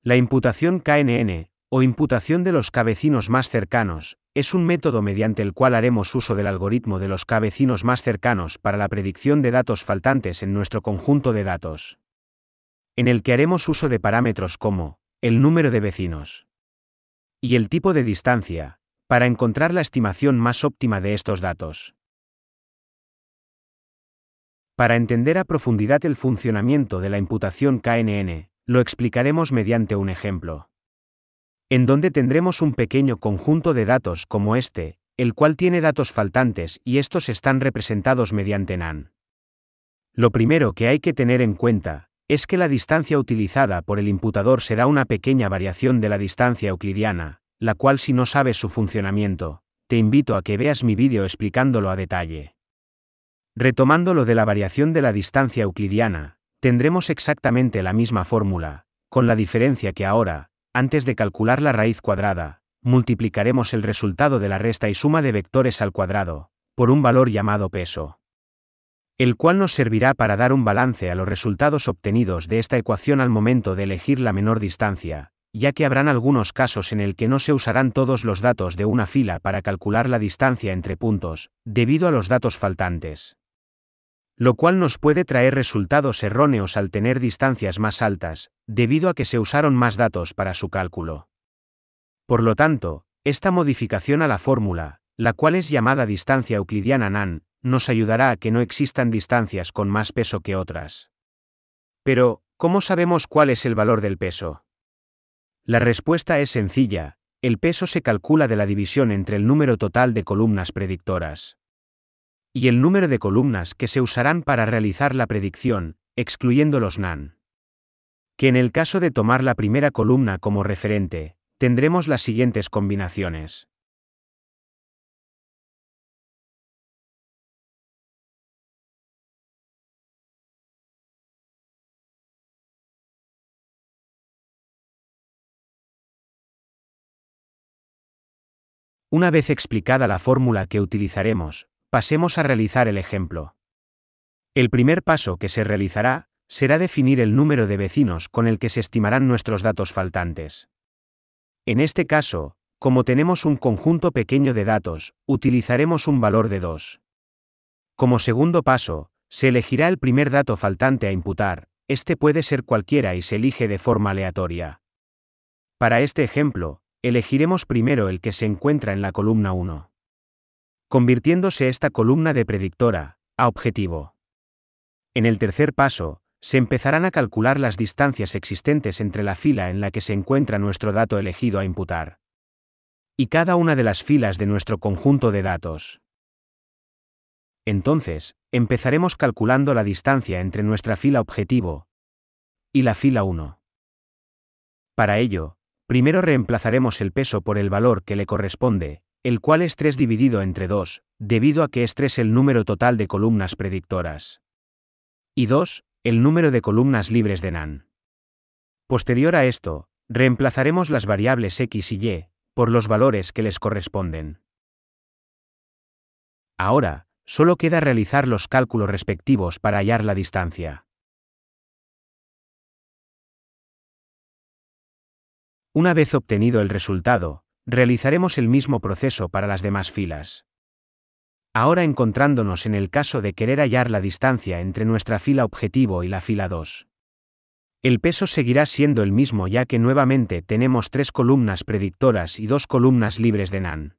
La imputación KNN, o imputación de los k-vecinos más cercanos, es un método mediante el cual haremos uso del algoritmo de los k-vecinos más cercanos para la predicción de datos faltantes en nuestro conjunto de datos, en el que haremos uso de parámetros como el número de vecinos y el tipo de distancia, para encontrar la estimación más óptima de estos datos. Para entender a profundidad el funcionamiento de la imputación KNN, lo explicaremos mediante un ejemplo, en donde tendremos un pequeño conjunto de datos como este, el cual tiene datos faltantes y estos están representados mediante NaN. Lo primero que hay que tener en cuenta es que la distancia utilizada por el imputador será una pequeña variación de la distancia euclidiana, la cual si no sabes su funcionamiento, te invito a que veas mi vídeo explicándolo a detalle. Retomando lo de la variación de la distancia euclidiana, tendremos exactamente la misma fórmula, con la diferencia que ahora, antes de calcular la raíz cuadrada, multiplicaremos el resultado de la resta y suma de vectores al cuadrado, por un valor llamado peso, el cual nos servirá para dar un balance a los resultados obtenidos de esta ecuación al momento de elegir la menor distancia, ya que habrán algunos casos en el que no se usarán todos los datos de una fila para calcular la distancia entre puntos, debido a los datos faltantes, lo cual nos puede traer resultados erróneos al tener distancias más altas, debido a que se usaron más datos para su cálculo. Por lo tanto, esta modificación a la fórmula, la cual es llamada distancia euclidiana NaN, nos ayudará a que no existan distancias con más peso que otras. Pero, ¿cómo sabemos cuál es el valor del peso? La respuesta es sencilla: el peso se calcula de la división entre el número total de columnas predictoras y el número de columnas que se usarán para realizar la predicción, excluyendo los NaN. Que en el caso de tomar la primera columna como referente, tendremos las siguientes combinaciones. Una vez explicada la fórmula que utilizaremos, pasemos a realizar el ejemplo. El primer paso que se realizará será definir el número de vecinos con el que se estimarán nuestros datos faltantes. En este caso, como tenemos un conjunto pequeño de datos, utilizaremos un valor de 2. Como segundo paso, se elegirá el primer dato faltante a imputar, este puede ser cualquiera y se elige de forma aleatoria. Para este ejemplo, elegiremos primero el que se encuentra en la columna 1, convirtiéndose esta columna de predictora a objetivo. En el tercer paso, se empezarán a calcular las distancias existentes entre la fila en la que se encuentra nuestro dato elegido a imputar y cada una de las filas de nuestro conjunto de datos. Entonces, empezaremos calculando la distancia entre nuestra fila objetivo y la fila 1. Para ello, primero reemplazaremos el peso por el valor que le corresponde, el cual es 3 dividido entre 2, debido a que es 3 el número total de columnas predictoras. Y 2, el número de columnas libres de NaN. Posterior a esto, reemplazaremos las variables x y y, por los valores que les corresponden. Ahora, solo queda realizar los cálculos respectivos para hallar la distancia. Una vez obtenido el resultado, realizaremos el mismo proceso para las demás filas. Ahora encontrándonos en el caso de querer hallar la distancia entre nuestra fila objetivo y la fila 2. El peso seguirá siendo el mismo ya que nuevamente tenemos 3 columnas predictoras y 2 columnas libres de NaN.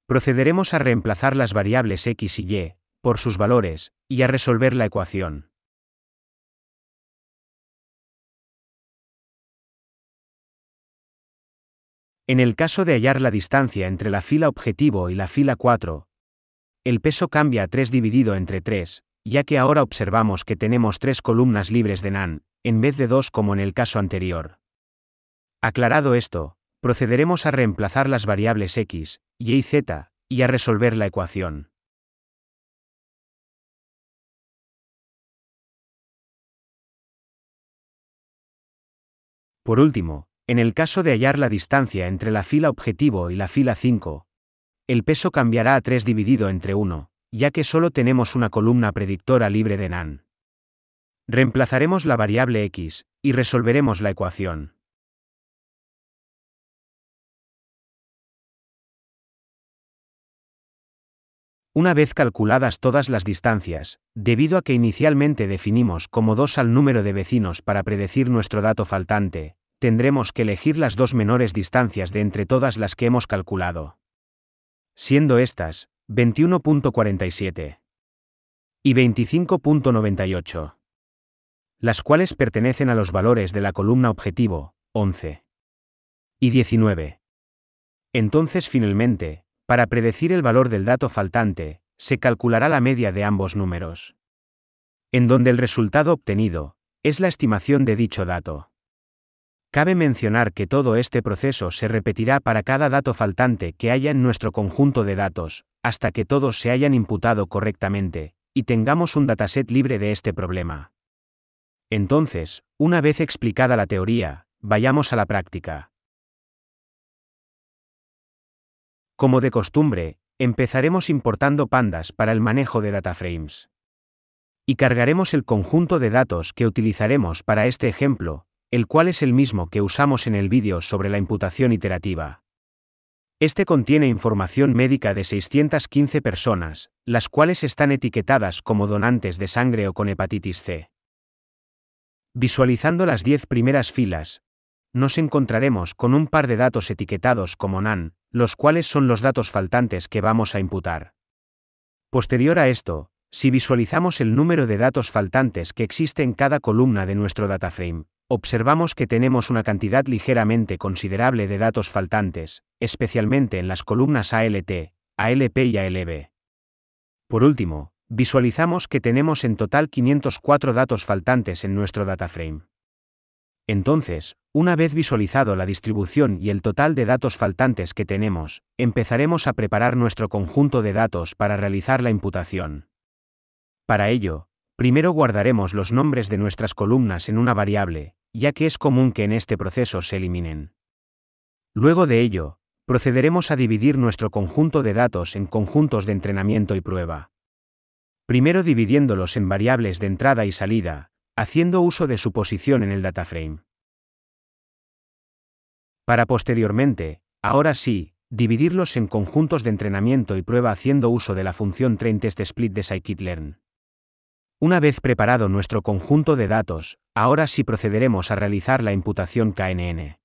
Procederemos a reemplazar las variables x y y, por sus valores, y a resolver la ecuación. En el caso de hallar la distancia entre la fila objetivo y la fila 4, el peso cambia a 3 dividido entre 3, ya que ahora observamos que tenemos 3 columnas libres de NaN, en vez de 2 como en el caso anterior. Aclarado esto, procederemos a reemplazar las variables x, y y z, y a resolver la ecuación. Por último, en el caso de hallar la distancia entre la fila objetivo y la fila 5, el peso cambiará a 3 dividido entre 1, ya que solo tenemos una columna predictora libre de NaN. Reemplazaremos la variable x, y resolveremos la ecuación. Una vez calculadas todas las distancias, debido a que inicialmente definimos como 2 al número de vecinos para predecir nuestro dato faltante, tendremos que elegir las dos menores distancias de entre todas las que hemos calculado. Siendo estas, 21.47 y 25.98. Las cuales pertenecen a los valores de la columna objetivo, 11 y 19. Entonces finalmente, para predecir el valor del dato faltante, se calculará la media de ambos números, en donde el resultado obtenido es la estimación de dicho dato. Cabe mencionar que todo este proceso se repetirá para cada dato faltante que haya en nuestro conjunto de datos, hasta que todos se hayan imputado correctamente, y tengamos un dataset libre de este problema. Entonces, una vez explicada la teoría, vayamos a la práctica. Como de costumbre, empezaremos importando pandas para el manejo de dataframes. Y cargaremos el conjunto de datos que utilizaremos para este ejemplo, el cual es el mismo que usamos en el vídeo sobre la imputación iterativa. Este contiene información médica de 615 personas, las cuales están etiquetadas como donantes de sangre o con hepatitis C. Visualizando las 10 primeras filas, nos encontraremos con un par de datos etiquetados como NaN, los cuales son los datos faltantes que vamos a imputar. Posterior a esto, si visualizamos el número de datos faltantes que existe en cada columna de nuestro dataframe, observamos que tenemos una cantidad ligeramente considerable de datos faltantes, especialmente en las columnas ALT, ALP y ALB. Por último, visualizamos que tenemos en total 504 datos faltantes en nuestro dataframe. Entonces, una vez visualizado la distribución y el total de datos faltantes que tenemos, empezaremos a preparar nuestro conjunto de datos para realizar la imputación. Para ello, primero guardaremos los nombres de nuestras columnas en una variable, ya que es común que en este proceso se eliminen. Luego de ello, procederemos a dividir nuestro conjunto de datos en conjuntos de entrenamiento y prueba. Primero dividiéndolos en variables de entrada y salida, haciendo uso de su posición en el dataframe. Para posteriormente, ahora sí, dividirlos en conjuntos de entrenamiento y prueba haciendo uso de la función trainTestSplit de scikit-learn. Una vez preparado nuestro conjunto de datos, ahora sí procederemos a realizar la imputación KNN.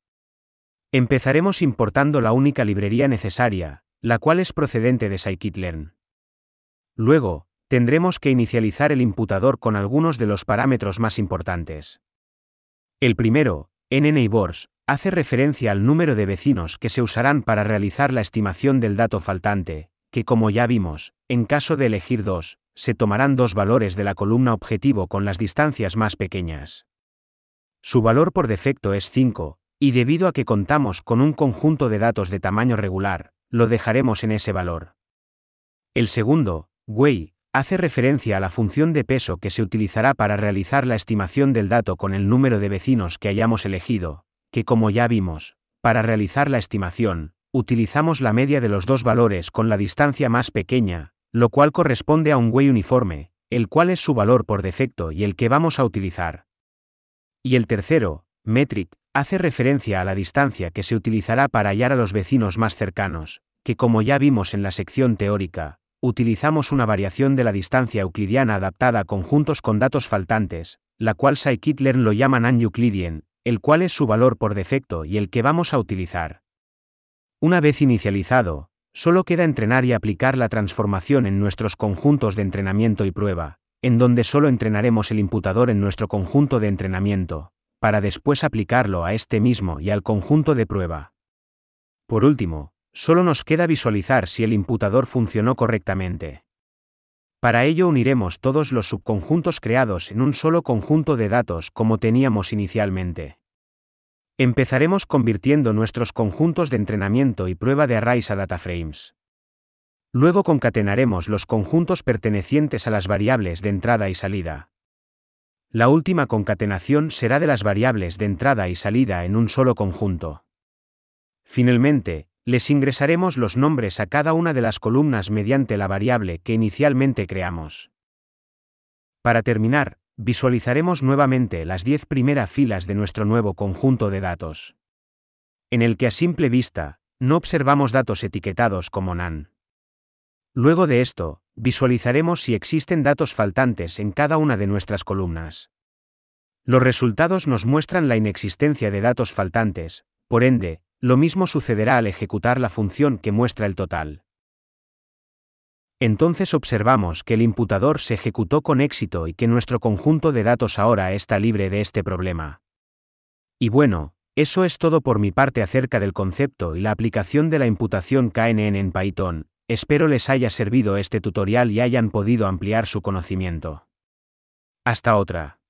Empezaremos importando la única librería necesaria, la cual es procedente de scikit-learn. Luego, tendremos que inicializar el imputador con algunos de los parámetros más importantes. El primero, nneighbors, hace referencia al número de vecinos que se usarán para realizar la estimación del dato faltante, que como ya vimos, en caso de elegir 2, se tomarán 2 valores de la columna objetivo con las distancias más pequeñas. Su valor por defecto es 5, y debido a que contamos con un conjunto de datos de tamaño regular, lo dejaremos en ese valor. El segundo, weight, hace referencia a la función de peso que se utilizará para realizar la estimación del dato con el número de vecinos que hayamos elegido, que como ya vimos, para realizar la estimación, utilizamos la media de los dos valores con la distancia más pequeña, lo cual corresponde a un weight uniforme, el cual es su valor por defecto y el que vamos a utilizar. Y el tercero, metric, hace referencia a la distancia que se utilizará para hallar a los vecinos más cercanos, que como ya vimos en la sección teórica, utilizamos una variación de la distancia euclidiana adaptada a conjuntos con datos faltantes, la cual scikit-learn lo llama non-Euclidean, el cual es su valor por defecto y el que vamos a utilizar. Una vez inicializado, solo queda entrenar y aplicar la transformación en nuestros conjuntos de entrenamiento y prueba, en donde solo entrenaremos el imputador en nuestro conjunto de entrenamiento, para después aplicarlo a este mismo y al conjunto de prueba. Por último, solo nos queda visualizar si el imputador funcionó correctamente. Para ello uniremos todos los subconjuntos creados en un solo conjunto de datos como teníamos inicialmente. Empezaremos convirtiendo nuestros conjuntos de entrenamiento y prueba de arrays a dataframes. Luego concatenaremos los conjuntos pertenecientes a las variables de entrada y salida. La última concatenación será de las variables de entrada y salida en un solo conjunto. Finalmente, les ingresaremos los nombres a cada una de las columnas mediante la variable que inicialmente creamos. Para terminar, visualizaremos nuevamente las 10 primeras filas de nuestro nuevo conjunto de datos, en el que a simple vista, no observamos datos etiquetados como NaN. Luego de esto, visualizaremos si existen datos faltantes en cada una de nuestras columnas. Los resultados nos muestran la inexistencia de datos faltantes, por ende, lo mismo sucederá al ejecutar la función que muestra el total. Entonces observamos que el imputador se ejecutó con éxito y que nuestro conjunto de datos ahora está libre de este problema. Y bueno, eso es todo por mi parte acerca del concepto y la aplicación de la imputación KNN en Python. Espero les haya servido este tutorial y hayan podido ampliar su conocimiento. Hasta otra.